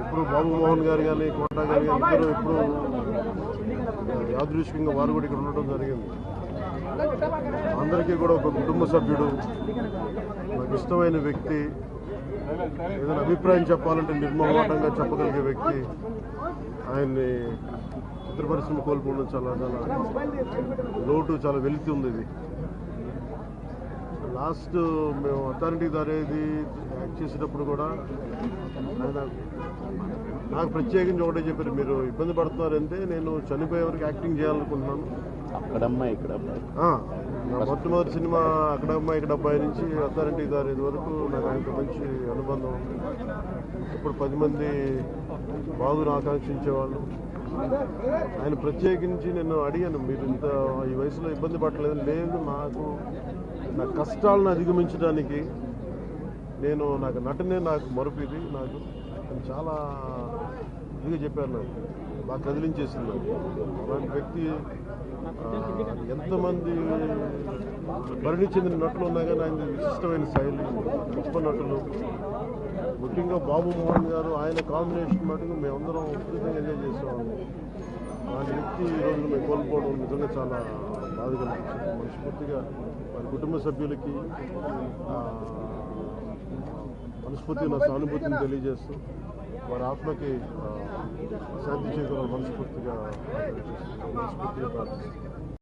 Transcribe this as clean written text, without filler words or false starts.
ఇప్పుడు బాబు మోహన్ గారు కానీ కోటా గారు కానీ ఇద్దరు ఇప్పుడు యాదృష్టికంగా వారు కూడా ఇక్కడ ఉండటం జరిగింది. అందరికీ కూడా ఒక కుటుంబ సభ్యుడు, నాకు ఇష్టమైన వ్యక్తి, ఏదైనా అభిప్రాయం చెప్పాలంటే నిర్మోహమాటంగా చెప్పగలిగే వ్యక్తి. ఆయన్ని చిత్ర పరిశ్రమ కోల్పోవడం చాలా లోటు, చాలా వెలితి ఉంది. ఇది లాస్ట్ మేము అథారిటీ దారేది యాక్ట్ చేసేటప్పుడు కూడా ఆయన నాకు ప్రత్యేకించి ఒకటే చెప్పారు, మీరు ఇబ్బంది పడుతున్నారంటే నేను చనిపోయే వరకు యాక్టింగ్ చేయాలనుకుంటున్నాను. మొట్టమొదటి సినిమా అక్కడమ్మాయి ఇక్కడ అబ్బాయి నుంచి అథారిటీ దారేది వరకు నాకు ఆయనతో మంచి అనుబంధం ఉంది. ఇప్పుడు 10 మంది బాధను ఆకాంక్షించేవాళ్ళు. ఆయన ప్రత్యేకించి నేను అడిగాను, మీరు ఇంత ఈ వయసులో ఇబ్బంది పడలేదు. లేదు, నా కష్టాలను అధిగమించడానికి నాకు నటనే నాకు మరుపుది. నాకు చాలా ఇదిగా చెప్పారు, నాకు బాగా కదిలించేసింది. అలాంటి వ్యక్తి ఎంతమంది పరిణి చెందిన నటులు ఉన్నా కానీ ఆయన విశిష్టమైన శైలి, గొప్ప నటులు. ముఖ్యంగా బాబు మోహన్ గారు, ఆయన కాంబినేషన్ మటుకు మేమందరం విపరీతంగా ఎంజాయ్ చేసేవాళ్ళం. అలాంటి వ్యక్తి ఈరోజు మేము కోల్పోవడం నిజంగా చాలా బాధగా అనిపించింది. మనస్ఫూర్తిగా వారి కుటుంబ సభ్యులకి మనస్ఫూర్తిగా నా సానుభూతిని తెలియజేస్తూ వారి ఆత్మకి శాంతి చేకూరాలని మనస్ఫూర్తిగా ప్రార్థిస్తున్నాను.